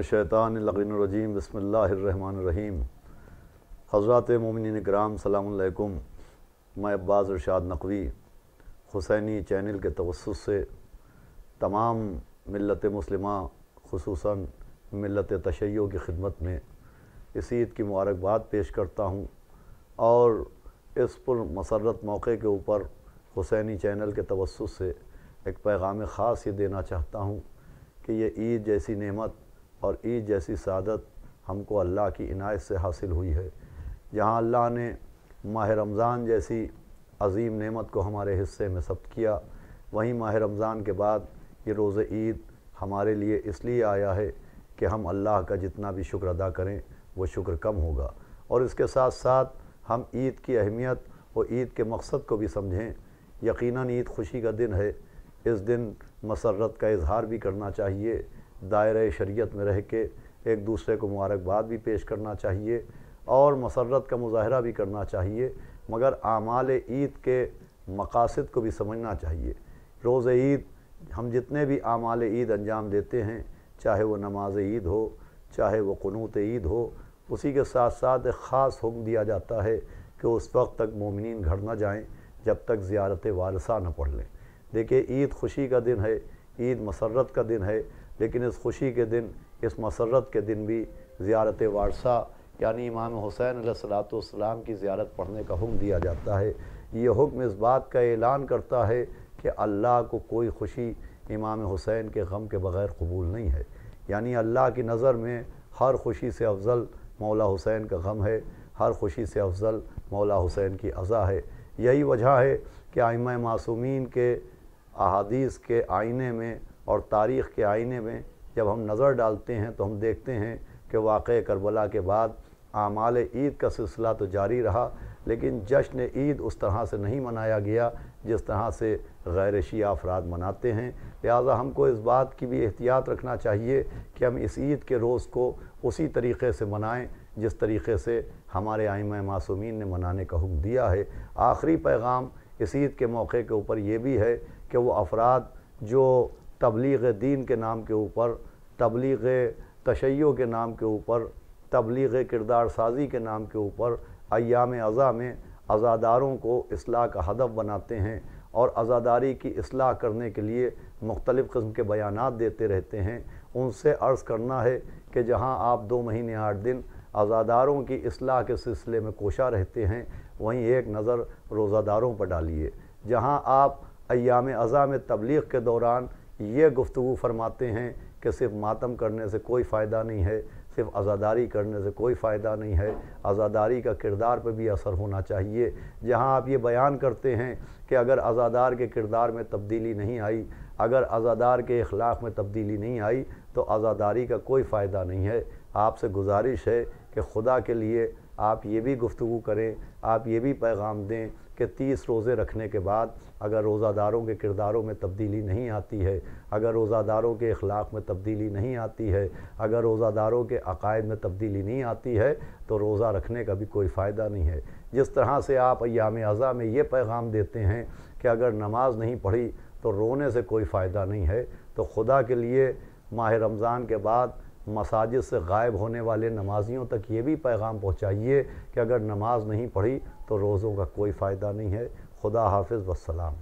मिनश्शैतानिर्रजीम बिस्मिल्लाहिर्रहमानिर्रहीम। हज़रात मोमिनीन किराम सलाम अलैकुम। मैं अब्बास इरशाद नक़वी हुसैनी चैनल के तवस्सुस से तमाम मिल्लत मुस्लिमा खुसूसन मिल्लत तशय्यो की खिदमत में इस ईद की मुबारकबाद पेश करता हूँ और इस पुरमसरत मौके के ऊपर हुसैनी चैनल के तवस्सुस से एक पैगाम ख़ास ये देना चाहता हूँ कि ये ईद जैसी नेमत और ईद जैसी सादत हमको अल्लाह की इनायत से हासिल हुई है। जहाँ अल्लाह ने माह रमज़ान जैसी अज़ीम नेमत को हमारे हिस्से में सब्त किया, वहीं माह रमज़ान के बाद ये रोज़ ईद हमारे लिए इसलिए आया है कि हम अल्लाह का जितना भी शुक्र अदा करें वो शुक्र कम होगा, और इसके साथ साथ हम ईद की अहमियत और ईद के मकसद को भी समझें। यकीनन ईद खुशी का दिन है। इस दिन मसरत का इजहार भी करना चाहिए, दायरे शरीयत में रह के एक दूसरे को मुबारकबाद भी पेश करना चाहिए और मसरत का मुजाहरा भी करना चाहिए, मगर आमाल ईद के मकासद को भी समझना चाहिए। रोज़ ईद हम जितने भी आमाल ईद अंजाम देते हैं, चाहे वो नमाज ईद हो, चाहे वो कुनूत ईद हो, उसी के साथ साथ एक ख़ास हुक्म दिया जाता है कि उस वक्त तक मोमिनीन घर न जाएं जब तक ज़ियारत वारसा न पढ़ लें। देखिए, ईद खुशी का दिन है, ईद मसरत का दिन है, लेकिन इस खुशी के दिन, इस मसरत के दिन भी ज़ियारत वारसा यानी इमाम हुसैन अलैहिस्सलाम की ज़ियारत पढ़ने का हुक्म दिया जाता है। ये हुक्म इस बात का ऐलान करता है कि अल्लाह को कोई खुशी इमाम हुसैन के गम के बग़ैर कबूल नहीं है। यानी अल्लाह की नज़र में हर खुशी से अफजल मौला हुसैन का गम है, हर खुशी से अफजल मौला हुसैन की अज़ा है। यही वजह है कि आइम्मा मासूमीन के अहादीस के आईने में और तारीख़ के आईने में जब हम नज़र डालते हैं तो हम देखते हैं कि वाक़े करबला के बाद आमाल ईद का सिलसिला तो जारी रहा, लेकिन जश्न ईद उस तरह से नहीं मनाया गया जिस तरह से गैर शिया अफराद मनाते हैं। लिहाजा हमको इस बात की भी एहतियात रखना चाहिए कि हम इस ईद के रोज़ को उसी तरीक़े से मनाएं जिस तरीक़े से हमारे आइम्मा मासूमीन ने मनाने का हुक्म दिया है। आखिरी पैगाम इस ईद के मौके के ऊपर ये भी है कि वो अफराद जो तबलीग़ दीन के नाम के ऊपर, तबलीग़ तशय्यो के नाम के ऊपर, तबलीग़ किरदार साज़ी के नाम के ऊपर अय्याम अज़ा में अज़ादारों को इस्लाह का हदफ बनाते हैं और अज़ादारी की इस्लाह करने के लिए मुख्तलिफ़ किस्म के बयानात देते रहते हैं, उनसे अर्ज़ करना है कि जहाँ आप 2 महीने 8 दिन अज़ादारों की इस्लाह के सिलसिले में कोशा रहते हैं, वहीं एक नज़र रोज़ादारों पर डालिए। जहाँ आप अय्याम अज़ा में तबलीग़ के दौरान ये गुफ्तगू फरमाते हैं कि सिर्फ़ मातम करने से कोई फ़ायदा नहीं है, सिर्फ़ अज़ादारी करने से कोई फ़ायदा नहीं है, अज़ादारी का किरदार पर भी असर होना चाहिए। जहाँ आप ये बयान करते हैं कि अगर अज़ादार के किरदार में तब्दीली नहीं आई, अगर अज़ादार के अखलाक़ में तब्दीली नहीं आई तो अज़ादारी का कोई फ़ायदा नहीं है। आपसे गुजारिश है कि खुदा के लिए आप ये भी गुफ्तगू करें, आप ये भी पैगाम दें कि 30 रोज़े रखने के बाद अगर रोज़ादारों के किरदारों में तब्दीली नहीं आती है, अगर रोज़ादारों के अखलाक़ में तब्दीली नहीं आती है, अगर रोज़ादारों के अक़ायद में तब्दीली नहीं आती है तो रोज़ा रखने का भी कोई फ़ायदा नहीं है। जिस तरह से आप अय्याम अज़ा में ये पैगाम देते हैं कि अगर नमाज नहीं पढ़ी तो रोने से कोई फ़ायदा नहीं है, तो खुदा के लिए माह रमज़ान के बाद मसाजिद से गायब होने वाले नमाजियों तक ये भी पैगाम पहुँचाइए कि अगर नमाज नहीं पढ़ी तो रोज़ों का कोई फ़ायदा नहीं है। खुदा हाफ़िज़ वस्सलाम।